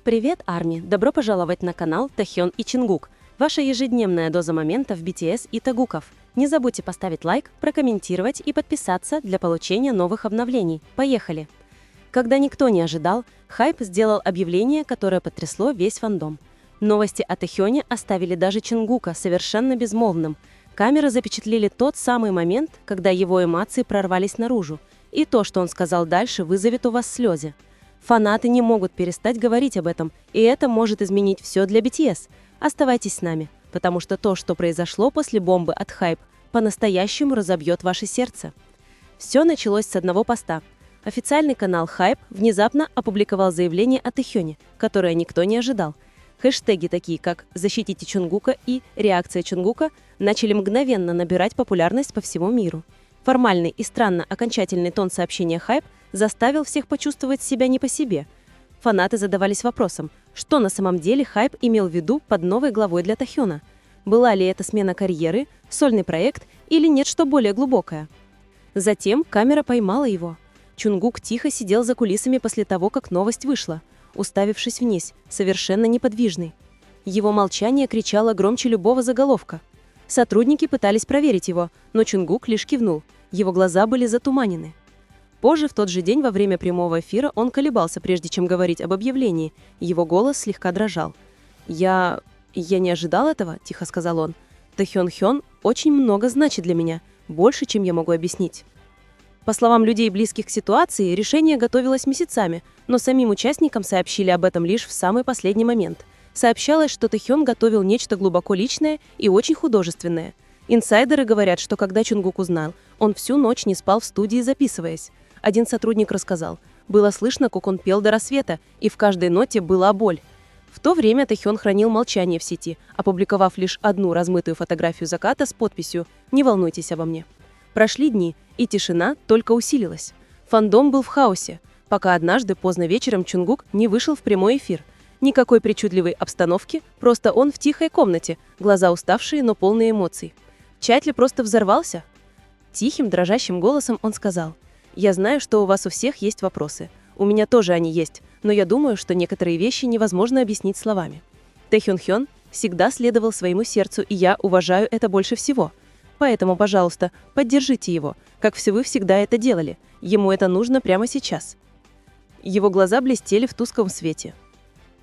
Привет, Арми! Добро пожаловать на канал Тахён и Чингук. Ваша ежедневная доза моментов BTS и тагуков. Не забудьте поставить лайк, прокомментировать и подписаться для получения новых обновлений. Поехали! Когда никто не ожидал, Hype сделал объявление, которое потрясло весь фандом. Новости о Тахёне оставили даже Чингука совершенно безмолвным. Камеры запечатлели тот самый момент, когда его эмоции прорвались наружу. И то, что он сказал дальше, вызовет у вас слезы. Фанаты не могут перестать говорить об этом, и это может изменить все для BTS. Оставайтесь с нами, потому что то, что произошло после бомбы от Hype, по-настоящему разобьет ваше сердце. Все началось с одного поста. Официальный канал Hype внезапно опубликовал заявление о Тахёне, которое никто не ожидал. Хэштеги, такие как «Защитите Чонгука» и «Реакция Чонгука», начали мгновенно набирать популярность по всему миру. Формальный и странно окончательный тон сообщения Hype заставил всех почувствовать себя не по себе. Фанаты задавались вопросом, что на самом деле Hype имел в виду под новой главой для Тахёна. Была ли это смена карьеры, сольный проект или нет, что более глубокое? Затем камера поймала его. Чонгук тихо сидел за кулисами после того, как новость вышла, уставившись вниз, совершенно неподвижный. Его молчание кричало громче любого заголовка. Сотрудники пытались проверить его, но Чонгук лишь кивнул. Его глаза были затуманены. Позже, в тот же день, во время прямого эфира, он колебался, прежде чем говорить об объявлении. Его голос слегка дрожал. «Я не ожидал этого», — тихо сказал он. «Тахён очень много значит для меня, больше, чем я могу объяснить». По словам людей, близких к ситуации, решение готовилось месяцами, но самим участникам сообщили об этом лишь в самый последний момент. Сообщалось, что Тахён готовил нечто глубоко личное и очень художественное. Инсайдеры говорят, что когда Чонгук узнал, он всю ночь не спал в студии, записываясь. Один сотрудник рассказал, было слышно, как он пел до рассвета, и в каждой ноте была боль. В то время Тахён хранил молчание в сети, опубликовав лишь одну размытую фотографию заката с подписью «Не волнуйтесь обо мне». Прошли дни, и тишина только усилилась. Фандом был в хаосе, пока однажды поздно вечером Чонгук не вышел в прямой эфир. Никакой причудливой обстановки, просто он в тихой комнате, глаза уставшие, но полные эмоций. Чат ли просто взорвался? Тихим, дрожащим голосом он сказал: «Я знаю, что у вас у всех есть вопросы. У меня тоже они есть, но я думаю, что некоторые вещи невозможно объяснить словами. Тахён всегда следовал своему сердцу, и я уважаю это больше всего. Поэтому, пожалуйста, поддержите его, как вы всегда это делали. Ему это нужно прямо сейчас». Его глаза блестели в тусклом свете.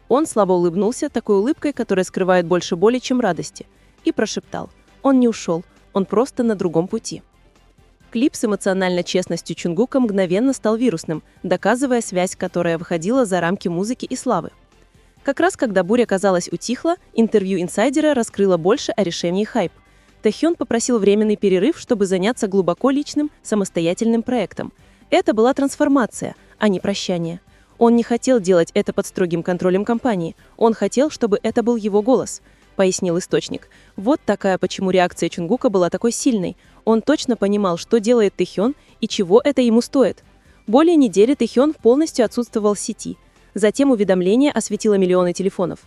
Он слабо улыбнулся такой улыбкой, которая скрывает больше боли, чем радости, и прошептал: «Он не ушел, он просто на другом пути». Клип с эмоциональной честностью Чонгука мгновенно стал вирусным, доказывая связь, которая выходила за рамки музыки и славы. Как раз когда буря, казалось, утихла, интервью инсайдера раскрыло больше о решении Hype. Тахён попросил временный перерыв, чтобы заняться глубоко личным, самостоятельным проектом. Это была трансформация, а не прощание. Он не хотел делать это под строгим контролем компании. Он хотел, чтобы это был его голос, пояснил источник. Вот такая почему реакция Чонгука была такой сильной. Он точно понимал, что делает Тахён и чего это ему стоит. Более недели Тахён полностью отсутствовал в сети. Затем уведомление осветило миллионы телефонов.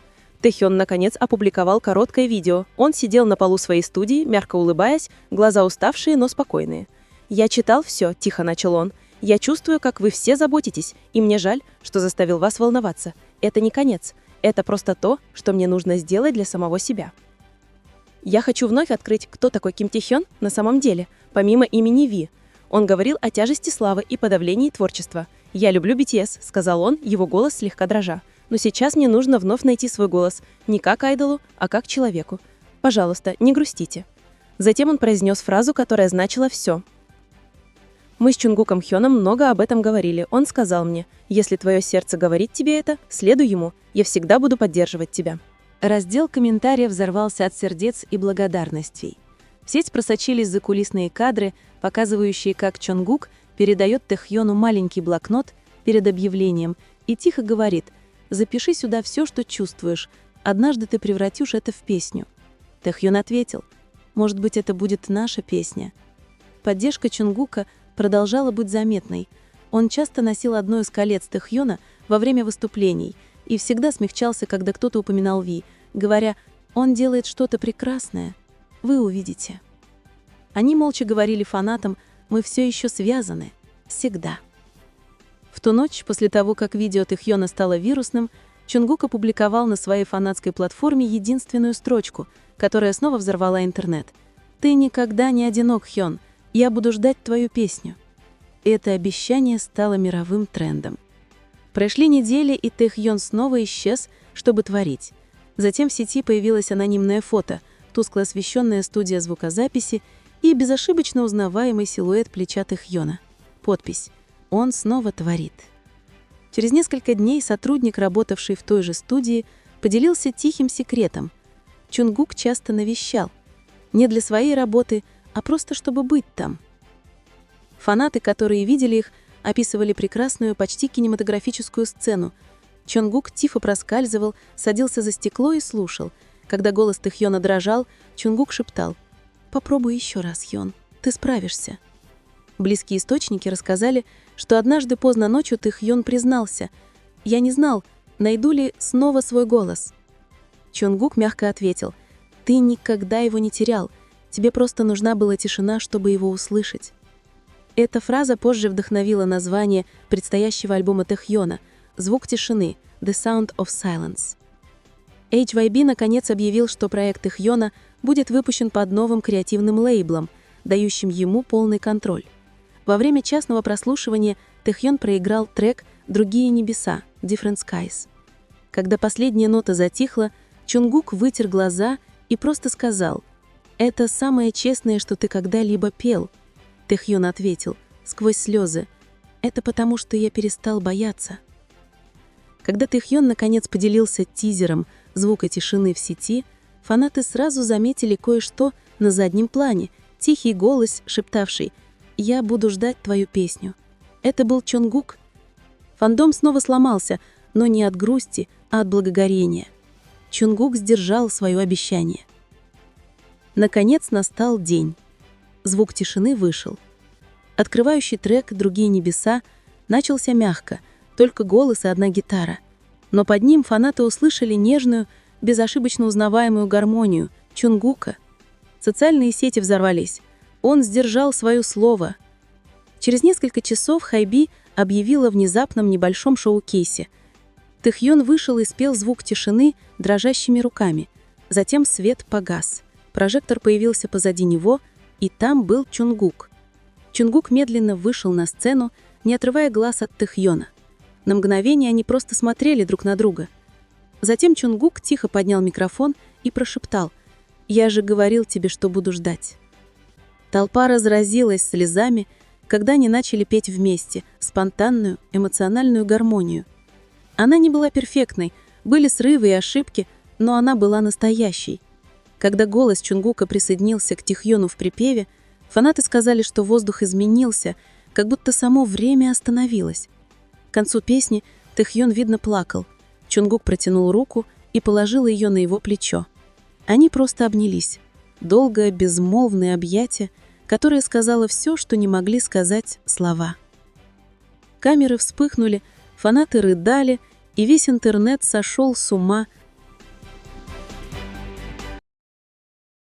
Тахён, наконец, опубликовал короткое видео. Он сидел на полу своей студии, мягко улыбаясь, глаза уставшие, но спокойные. «Я читал все», — тихо начал он. «Я чувствую, как вы все заботитесь, и мне жаль, что заставил вас волноваться. Это не конец. Это просто то, что мне нужно сделать для самого себя. Я хочу вновь открыть, кто такой Ким Тахён на самом деле, помимо имени Ви». Он говорил о тяжести славы и подавлении творчества. «Я люблю BTS», — сказал он, его голос слегка дрожа. «Но сейчас мне нужно вновь найти свой голос, не как айдолу, а как человеку. Пожалуйста, не грустите». Затем он произнес фразу, которая значила все. «Мы с Чонгуком Хёном много об этом говорили. Он сказал мне: если твое сердце говорит тебе это, следуй ему. Я всегда буду поддерживать тебя». Раздел комментариев взорвался от сердец и благодарностей. В сеть просочились закулисные кадры, показывающие, как Чонгук передает Тахёну маленький блокнот перед объявлением и тихо говорит: «Запиши сюда все, что чувствуешь. Однажды ты превратишь это в песню». Тахён ответил: «Может быть, это будет наша песня». Поддержка Чонгука продолжала быть заметной. Он часто носил одно из колец Тахёна во время выступлений и всегда смягчался, когда кто-то упоминал Ви, говоря: «Он делает что-то прекрасное. Вы увидите». Они молча говорили фанатам: «Мы все еще связаны. Всегда». В ту ночь, после того, как видео Тахёна стало вирусным, Чунгук опубликовал на своей фанатской платформе единственную строчку, которая снова взорвала интернет. «Ты никогда не одинок, Хён. Я буду ждать твою песню». Это обещание стало мировым трендом. Прошли недели, и Тэхьон снова исчез, чтобы творить. Затем в сети появилось анонимное фото, тускло освещенная студия звукозаписи и безошибочно узнаваемый силуэт плеча Тэхьона. Подпись: «Он снова творит». Через несколько дней сотрудник, работавший в той же студии, поделился тихим секретом. Чунгук часто навещал. Не для своей работы, а просто чтобы быть там. Фанаты, которые видели их, описывали прекрасную, почти кинематографическую сцену. Чунгук тихо проскальзывал, садился за стекло и слушал. Когда голос Тэхьона дрожал, Чунгук шептал: «Попробуй еще раз, Хён, ты справишься». Близкие источники рассказали, что однажды поздно ночью Тэхьон признался: «Я не знал, найду ли снова свой голос». Чунгук мягко ответил: «Ты никогда его не терял, тебе просто нужна была тишина, чтобы его услышать». Эта фраза позже вдохновила название предстоящего альбома Тэхьона «Звук тишины» «The Sound of Silence». HYB наконец объявил, что проект Тэхьона будет выпущен под новым креативным лейблом, дающим ему полный контроль. Во время частного прослушивания Тэхьон проиграл трек «Другие небеса» «Different Skies». Когда последняя нота затихла, Чунгук вытер глаза и просто сказал: «Это самое честное, что ты когда-либо пел». Тэхьон ответил сквозь слезы: «Это потому, что я перестал бояться». Когда Тэхьон наконец поделился тизером звука тишины в сети, фанаты сразу заметили кое-что на заднем плане, тихий голос, шептавший: «Я буду ждать твою песню». Это был Чунгук. Фандом снова сломался, но не от грусти, а от благоговения. Чунгук сдержал свое обещание. Наконец настал день. Звук тишины вышел. Открывающий трек «Другие небеса» начался мягко, только голос и одна гитара. Но под ним фанаты услышали нежную, безошибочно узнаваемую гармонию Чунгука. Социальные сети взорвались. Он сдержал свое слово. Через несколько часов HYB объявила о внезапном небольшом шоу-кейсе. Тэхьон вышел и спел звук тишины дрожащими руками. Затем свет погас. Прожектор появился позади него, и там был Чунгук. Чунгук медленно вышел на сцену, не отрывая глаз от Тэхьона. На мгновение они просто смотрели друг на друга. Затем Чунгук тихо поднял микрофон и прошептал: «Я же говорил тебе, что буду ждать». Толпа разразилась слезами, когда они начали петь вместе спонтанную, эмоциональную гармонию. Она не была перфектной, были срывы и ошибки, но она была настоящей. Когда голос Чунгука присоединился к Тэхьону в припеве, фанаты сказали, что воздух изменился, как будто само время остановилось. К концу песни Тэхьон, видно, плакал. Чунгук протянул руку и положил ее на его плечо. Они просто обнялись. Долгое, безмолвное объятие, которое сказало все, что не могли сказать слова. Камеры вспыхнули, фанаты рыдали, и весь интернет сошел с ума